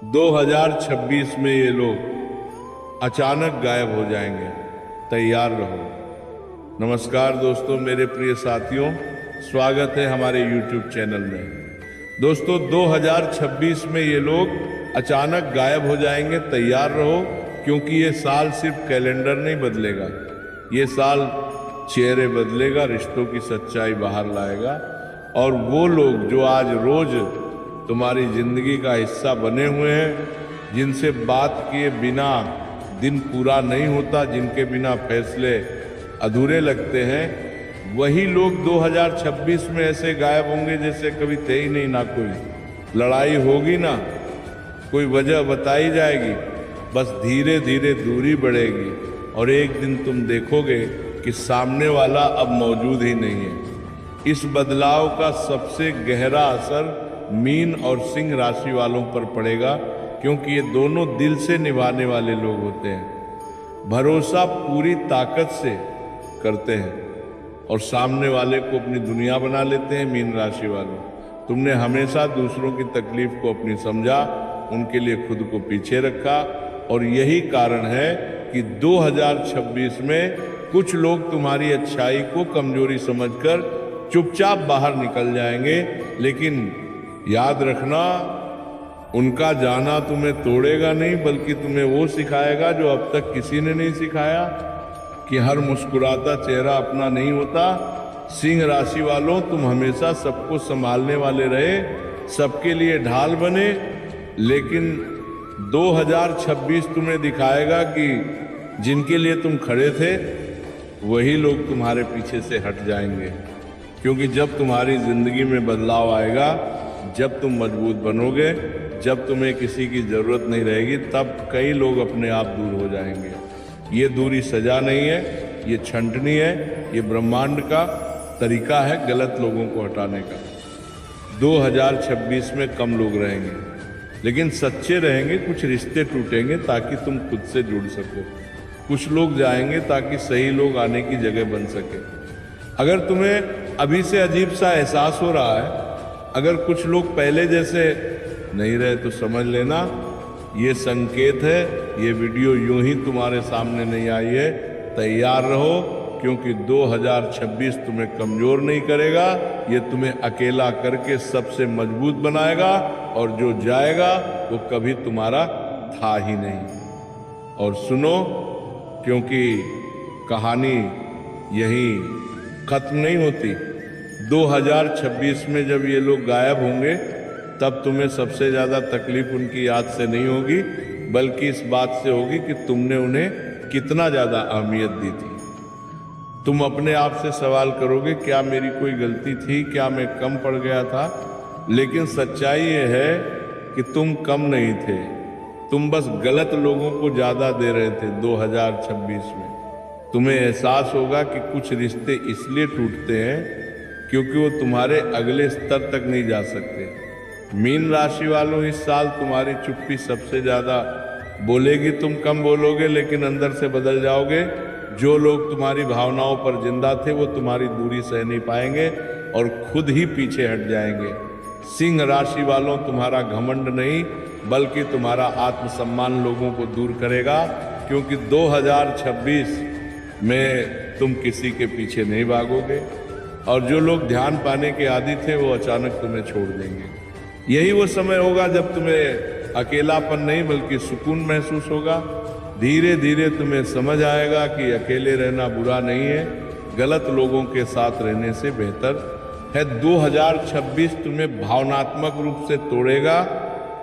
2026 में ये लोग अचानक गायब हो जाएंगे, तैयार रहो। नमस्कार दोस्तों, मेरे प्रिय साथियों, स्वागत है हमारे YouTube चैनल में। दोस्तों 2026 में ये लोग अचानक गायब हो जाएंगे, तैयार रहो, क्योंकि ये साल सिर्फ कैलेंडर नहीं बदलेगा, ये साल चेहरे बदलेगा, रिश्तों की सच्चाई बाहर लाएगा। और वो लोग जो आज रोज तुम्हारी जिंदगी का हिस्सा बने हुए हैं, जिनसे बात किए बिना दिन पूरा नहीं होता, जिनके बिना फैसले अधूरे लगते हैं, वही लोग 2026 में ऐसे गायब होंगे जैसे कभी थे ही नहीं। ना कोई लड़ाई होगी, ना कोई वजह बताई जाएगी, बस धीरे धीरे दूरी बढ़ेगी और एक दिन तुम देखोगे कि सामने वाला अब मौजूद ही नहीं है। इस बदलाव का सबसे गहरा असर मीन और सिंह राशि वालों पर पड़ेगा, क्योंकि ये दोनों दिल से निभाने वाले लोग होते हैं, भरोसा पूरी ताकत से करते हैं और सामने वाले को अपनी दुनिया बना लेते हैं। मीन राशि वालों, तुमने हमेशा दूसरों की तकलीफ को अपनी समझा, उनके लिए खुद को पीछे रखा, और यही कारण है कि 2026 में कुछ लोग तुम्हारी अच्छाई को कमजोरी समझकर चुपचाप बाहर निकल जाएंगे। लेकिन याद रखना, उनका जाना तुम्हें तोड़ेगा नहीं, बल्कि तुम्हें वो सिखाएगा जो अब तक किसी ने नहीं सिखाया, कि हर मुस्कुराता चेहरा अपना नहीं होता। सिंह राशि वालों, तुम हमेशा सबको संभालने वाले रहे, सबके लिए ढाल बने, लेकिन 2026 तुम्हें दिखाएगा कि जिनके लिए तुम खड़े थे वही लोग तुम्हारे पीछे से हट जाएंगे। क्योंकि जब तुम्हारी जिंदगी में बदलाव आएगा, जब तुम मजबूत बनोगे, जब तुम्हें किसी की जरूरत नहीं रहेगी, तब कई लोग अपने आप दूर हो जाएंगे। ये दूरी सजा नहीं है, ये छंटनी है, ये ब्रह्मांड का तरीका है गलत लोगों को हटाने का। 2026 में कम लोग रहेंगे, लेकिन सच्चे रहेंगे। कुछ रिश्ते टूटेंगे ताकि तुम खुद से जुड़ सको, कुछ लोग जाएंगे ताकि सही लोग आने की जगह बन सके। अगर तुम्हें अभी से अजीब सा एहसास हो रहा है, अगर कुछ लोग पहले जैसे नहीं रहे, तो समझ लेना ये संकेत है। ये वीडियो यूं ही तुम्हारे सामने नहीं आई है, तैयार रहो, क्योंकि 2026 तुम्हें कमजोर नहीं करेगा, ये तुम्हें अकेला करके सबसे मजबूत बनाएगा, और जो जाएगा वो कभी तुम्हारा था ही नहीं। और सुनो, क्योंकि कहानी यही खत्म नहीं होती। 2026 में जब ये लोग गायब होंगे, तब तुम्हें सबसे ज़्यादा तकलीफ उनकी याद से नहीं होगी, बल्कि इस बात से होगी कि तुमने उन्हें कितना ज़्यादा अहमियत दी थी। तुम अपने आप से सवाल करोगे, क्या मेरी कोई गलती थी, क्या मैं कम पड़ गया था? लेकिन सच्चाई ये है कि तुम कम नहीं थे, तुम बस गलत लोगों को ज़्यादा दे रहे थे। 2026 में तुम्हें एहसास होगा कि कुछ रिश्ते इसलिए टूटते हैं क्योंकि वो तुम्हारे अगले स्तर तक नहीं जा सकते। मीन राशि वालों, इस साल तुम्हारी चुप्पी सबसे ज़्यादा बोलेगी। तुम कम बोलोगे, लेकिन अंदर से बदल जाओगे। जो लोग तुम्हारी भावनाओं पर जिंदा थे, वो तुम्हारी दूरी सह नहीं पाएंगे और खुद ही पीछे हट जाएंगे। सिंह राशि वालों, तुम्हारा घमंड नहीं, बल्कि तुम्हारा आत्मसम्मान लोगों को दूर करेगा, क्योंकि 2026 में तुम किसी के पीछे नहीं भागोगे, और जो लोग ध्यान पाने के आदी थे वो अचानक तुम्हें छोड़ देंगे। यही वो समय होगा जब तुम्हें अकेलापन नहीं बल्कि सुकून महसूस होगा। धीरे धीरे तुम्हें समझ आएगा कि अकेले रहना बुरा नहीं है, गलत लोगों के साथ रहने से बेहतर है। 2026 तुम्हें भावनात्मक रूप से तोड़ेगा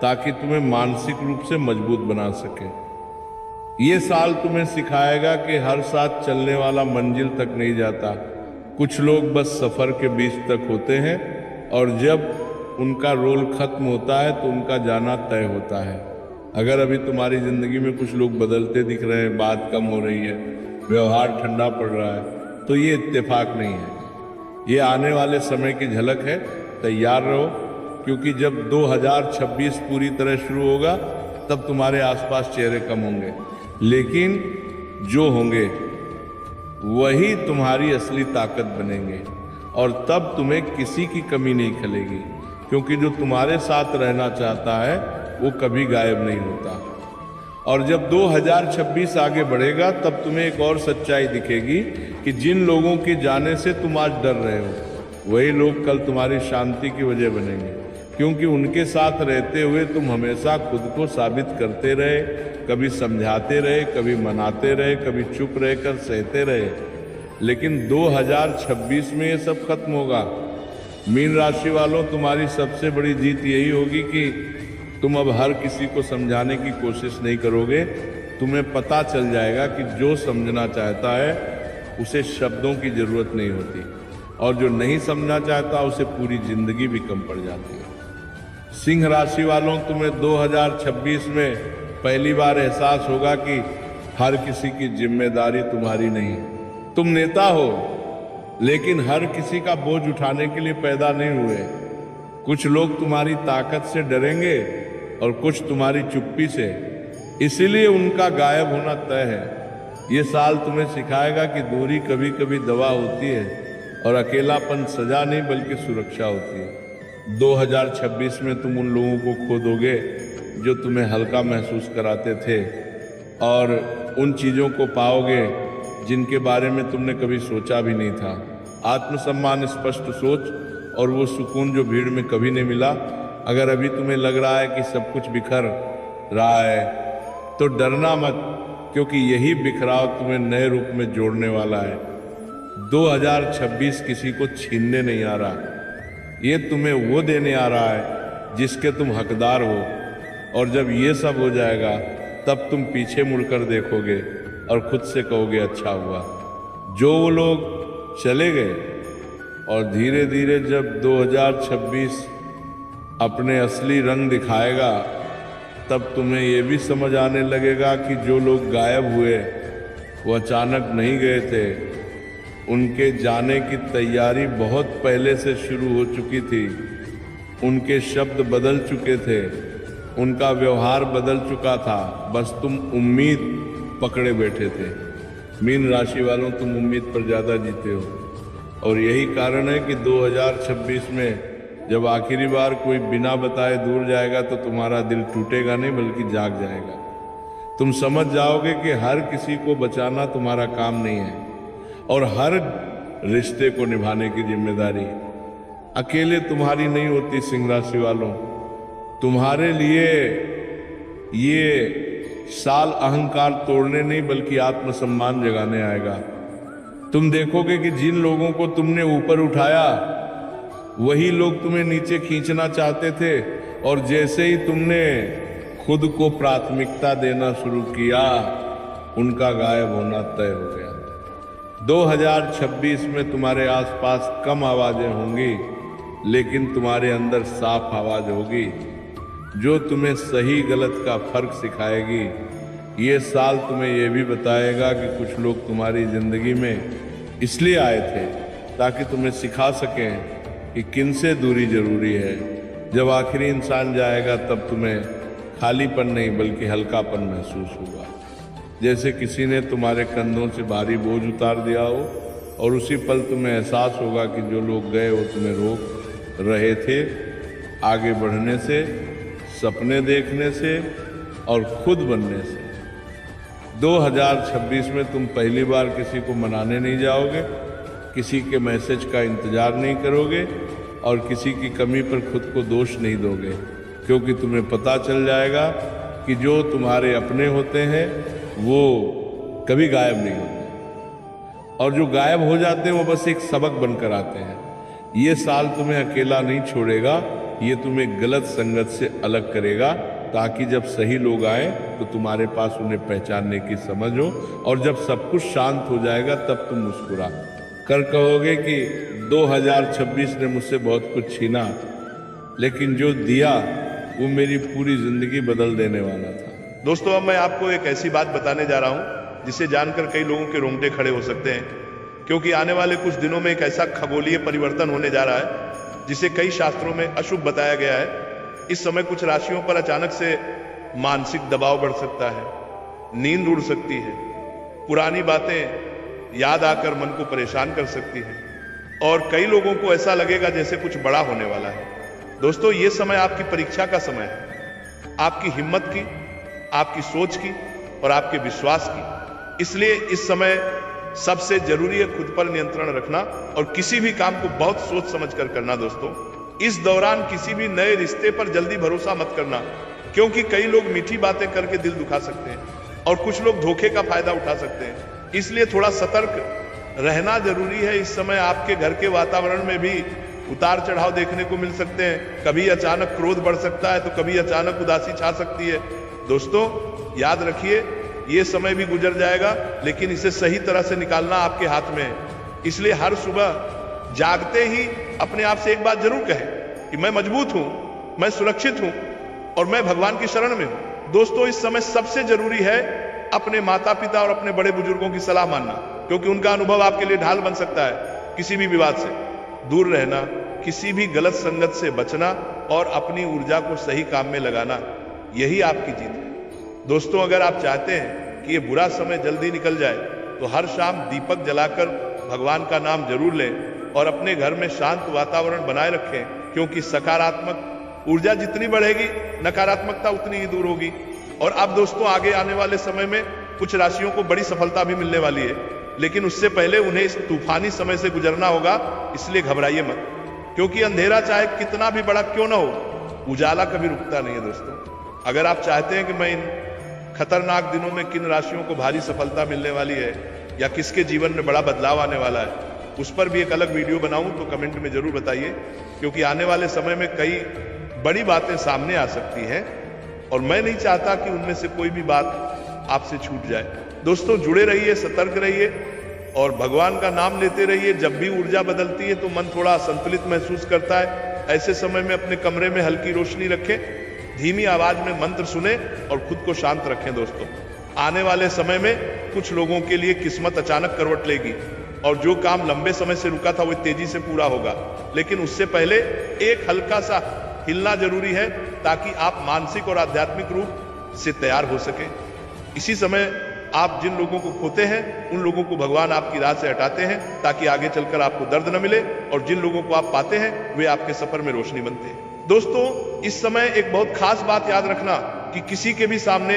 ताकि तुम्हें मानसिक रूप से मजबूत बना सके। ये साल तुम्हें सिखाएगा कि हर साथ चलने वाला मंजिल तक नहीं जाता, कुछ लोग बस सफ़र के बीच तक होते हैं, और जब उनका रोल खत्म होता है तो उनका जाना तय होता है। अगर अभी तुम्हारी ज़िंदगी में कुछ लोग बदलते दिख रहे हैं, बात कम हो रही है, व्यवहार ठंडा पड़ रहा है, तो ये इत्तेफाक नहीं है, ये आने वाले समय की झलक है। तैयार रहो, क्योंकि जब 2026 पूरी तरह शुरू होगा, तब तुम्हारे आसपास चेहरे कम होंगे, लेकिन जो होंगे वही तुम्हारी असली ताकत बनेंगे, और तब तुम्हें किसी की कमी नहीं खलेगी, क्योंकि जो तुम्हारे साथ रहना चाहता है वो कभी गायब नहीं होता। और जब 2026 आगे बढ़ेगा तब तुम्हें एक और सच्चाई दिखेगी कि जिन लोगों के जाने से तुम आज डर रहे हो वही लोग कल तुम्हारी शांति की वजह बनेंगे, क्योंकि उनके साथ रहते हुए तुम हमेशा खुद को साबित करते रहे, कभी समझाते रहे, कभी मनाते रहे, कभी चुप रहकर सहते रहे। लेकिन 2026 में ये सब खत्म होगा। मीन राशि वालों, तुम्हारी सबसे बड़ी जीत यही होगी कि तुम अब हर किसी को समझाने की कोशिश नहीं करोगे। तुम्हें पता चल जाएगा कि जो समझना चाहता है उसे शब्दों की जरूरत नहीं होती, और जो नहीं समझना चाहता उसे पूरी जिंदगी भी कम पड़ जाती है। सिंह राशि वालों, तुम्हें 2026 में पहली बार एहसास होगा कि हर किसी की जिम्मेदारी तुम्हारी नहीं। तुम नेता हो, लेकिन हर किसी का बोझ उठाने के लिए पैदा नहीं हुए। कुछ लोग तुम्हारी ताकत से डरेंगे और कुछ तुम्हारी चुप्पी से, इसीलिए उनका गायब होना तय है। ये साल तुम्हें सिखाएगा कि दूरी कभी कभी दवा होती है और अकेलापन सजा नहीं बल्कि सुरक्षा होती है। 2026 में तुम उन लोगों को खो दोगे जो तुम्हें हल्का महसूस कराते थे, और उन चीज़ों को पाओगे जिनके बारे में तुमने कभी सोचा भी नहीं था। आत्मसम्मान, स्पष्ट सोच और वो सुकून जो भीड़ में कभी नहीं मिला। अगर अभी तुम्हें लग रहा है कि सब कुछ बिखर रहा है तो डरना मत, क्योंकि यही बिखराव तुम्हें नए रूप में जोड़ने वाला है। 2026 किसी को छीनने नहीं आ रहा, ये तुम्हें वो देने आ रहा है जिसके तुम हकदार हो। और जब ये सब हो जाएगा तब तुम पीछे मुड़कर देखोगे और खुद से कहोगे अच्छा हुआ। जो वो लोग चले गए, और धीरे धीरे जब 2026 अपने असली रंग दिखाएगा तब तुम्हें ये भी समझ आने लगेगा कि जो लोग गायब हुए वो अचानक नहीं गए थे। उनके जाने की तैयारी बहुत पहले से शुरू हो चुकी थी। उनके शब्द बदल चुके थे, उनका व्यवहार बदल चुका था, बस तुम उम्मीद पकड़े बैठे थे। मीन राशि वालों, तुम उम्मीद पर ज़्यादा जीते हो, और यही कारण है कि 2026 में जब आखिरी बार कोई बिना बताए दूर जाएगा तो तुम्हारा दिल टूटेगा नहीं बल्कि जाग जाएगा। तुम समझ जाओगे कि हर किसी को बचाना तुम्हारा काम नहीं है, और हर रिश्ते को निभाने की जिम्मेदारी अकेले तुम्हारी नहीं होती। सिंह राशि वालों, तुम्हारे लिए ये साल अहंकार तोड़ने नहीं बल्कि आत्मसम्मान जगाने आएगा। तुम देखोगे कि जिन लोगों को तुमने ऊपर उठाया वही लोग तुम्हें नीचे खींचना चाहते थे, और जैसे ही तुमने खुद को प्राथमिकता देना शुरू किया उनका गायब होना तय हो गया। 2026 में तुम्हारे आसपास कम आवाजें होंगी, लेकिन तुम्हारे अंदर साफ आवाज होगी जो तुम्हें सही गलत का फर्क सिखाएगी। ये साल तुम्हें ये भी बताएगा कि कुछ लोग तुम्हारी जिंदगी में इसलिए आए थे ताकि तुम्हें सिखा सकें कि किनसे दूरी जरूरी है। जब आखिरी इंसान जाएगा तब तुम्हें खालीपन नहीं बल्कि हल्कापन महसूस होगा, जैसे किसी ने तुम्हारे कंधों से भारी बोझ उतार दिया हो, और उसी पल तुम्हें एहसास होगा कि जो लोग गए वो तुम्हें रोक रहे थे आगे बढ़ने से, सपने देखने से और खुद बनने से। 2026 में तुम पहली बार किसी को मनाने नहीं जाओगे, किसी के मैसेज का इंतजार नहीं करोगे, और किसी की कमी पर खुद को दोष नहीं दोगे, क्योंकि तुम्हें पता चल जाएगा कि जो तुम्हारे अपने होते हैं वो कभी गायब नहीं होते, और जो गायब हो जाते हैं वो बस एक सबक बनकर आते हैं। ये साल तुम्हें अकेला नहीं छोड़ेगा, ये तुम्हें गलत संगत से अलग करेगा, ताकि जब सही लोग आए तो तुम्हारे पास उन्हें पहचानने की समझ हो, और जब सब कुछ शांत हो जाएगा तब तुम मुस्कुरा कर कहोगे कि 2026 ने मुझसे बहुत कुछ छीना, लेकिन जो दिया वो मेरी पूरी जिंदगी बदल देने वाला था। दोस्तों, अब मैं आपको एक ऐसी बात बताने जा रहा हूं जिसे जानकर कई लोगों के रोंगटे खड़े हो सकते हैं, क्योंकि आने वाले कुछ दिनों में एक ऐसा खगोलीय परिवर्तन होने जा रहा है जिसे कई शास्त्रों में अशुभ बताया गया है। इस समय कुछ राशियों पर अचानक से मानसिक दबाव बढ़ सकता है, नींद उड़ सकती है, पुरानी बातें याद आकर मन को परेशान कर सकती है, और कई लोगों को ऐसा लगेगा जैसे कुछ बड़ा होने वाला है। दोस्तों, ये समय आपकी परीक्षा का समय है। आपकी हिम्मत की, आपकी सोच की और आपके विश्वास की। इसलिए इस समय सबसे जरूरी है खुद पर नियंत्रण रखना और किसी भी काम को बहुत सोच समझ कर करना। दोस्तों, इस दौरान किसी भी नए रिश्ते पर जल्दी भरोसा मत करना, क्योंकि कई लोग मीठी बातें करके दिल दुखा सकते हैं और कुछ लोग धोखे का फायदा उठा सकते हैं। इसलिए थोड़ा सतर्क रहना जरूरी है। इस समय आपके घर के वातावरण में भी उतार चढ़ाव देखने को मिल सकते हैं। कभी अचानक क्रोध बढ़ सकता है तो कभी अचानक उदासी छा सकती है। दोस्तों, याद रखिए, ये समय भी गुजर जाएगा, लेकिन इसे सही तरह से निकालना आपके हाथ में है। इसलिए हर सुबह जागते ही अपने आप से एक बात जरूर कहें कि मैं मजबूत हूं, मैं सुरक्षित हूं और मैं भगवान की शरण में हूं। दोस्तों, इस समय सबसे जरूरी है अपने माता पिता और अपने बड़े बुजुर्गों की सलाह मानना, क्योंकि उनका अनुभव आपके लिए ढाल बन सकता है। किसी भी विवाद से दूर रहना, किसी भी गलत संगत से बचना और अपनी ऊर्जा को सही काम में लगाना, यही आपकी जीत है। दोस्तों, अगर आप चाहते हैं कि ये बुरा समय जल्दी निकल जाए तो हर शाम दीपक जलाकर भगवान का नाम जरूर लें और अपने घर में शांत वातावरण बनाए रखें, क्योंकि सकारात्मक ऊर्जा जितनी बढ़ेगी नकारात्मकता उतनी ही दूर होगी। और अब दोस्तों, आगे आने वाले समय में कुछ राशियों को बड़ी सफलता भी मिलने वाली है, लेकिन उससे पहले उन्हें इस तूफानी समय से गुजरना होगा। इसलिए घबराइए मत, क्योंकि अंधेरा चाहे कितना भी बड़ा क्यों ना हो, उजाला कभी रुकता नहीं है। दोस्तों, अगर आप चाहते हैं कि मैं इन खतरनाक दिनों में किन राशियों को भारी सफलता मिलने वाली है या किसके जीवन में बड़ा बदलाव आने वाला है, उस पर भी एक अलग वीडियो बनाऊं तो कमेंट में जरूर बताइए, क्योंकि आने वाले समय में कई बड़ी बातें सामने आ सकती हैं और मैं नहीं चाहता कि उनमें से कोई भी बात आपसे छूट जाए। दोस्तों, जुड़े रहिए, सतर्क रहिए और भगवान का नाम लेते रहिए। जब भी ऊर्जा बदलती है तो मन थोड़ा असंतुलित महसूस करता है। ऐसे समय में अपने कमरे में हल्की रोशनी रखें, धीमी आवाज में मंत्र सुने और खुद को शांत रखें। दोस्तों, आने वाले समय में कुछ लोगों के लिए किस्मत अचानक करवट लेगी और जो काम लंबे समय से रुका था वो तेजी से पूरा होगा, लेकिन उससे पहले एक हल्का सा हिलना जरूरी है, ताकि आप मानसिक और आध्यात्मिक रूप से तैयार हो सके। इसी समय आप जिन लोगों को खोते हैं उन लोगों को भगवान आपकी राह से हटाते हैं, ताकि आगे चलकर आपको दर्द न मिले, और जिन लोगों को आप पाते हैं वे आपके सफर में रोशनी बनते हैं। दोस्तों, इस समय एक बहुत खास बात याद रखना कि किसी के भी सामने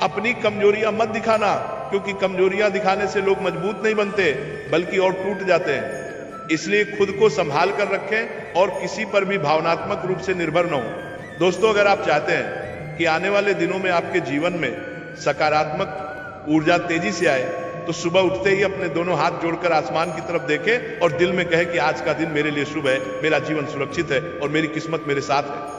अपनी कमजोरियां मत दिखाना, क्योंकि कमजोरियां दिखाने से लोग मजबूत नहीं बनते बल्कि और टूट जाते हैं। इसलिए खुद को संभाल कर रखें और किसी पर भी भावनात्मक रूप से निर्भर न हो। दोस्तों, अगर आप चाहते हैं कि आने वाले दिनों में आपके जीवन में सकारात्मक ऊर्जा तेजी से आए, तो सुबह उठते ही अपने दोनों हाथ जोड़कर आसमान की तरफ देखें और दिल में कहें कि आज का दिन मेरे लिए शुभ है, मेरा जीवन सुरक्षित है और मेरी किस्मत मेरे साथ है।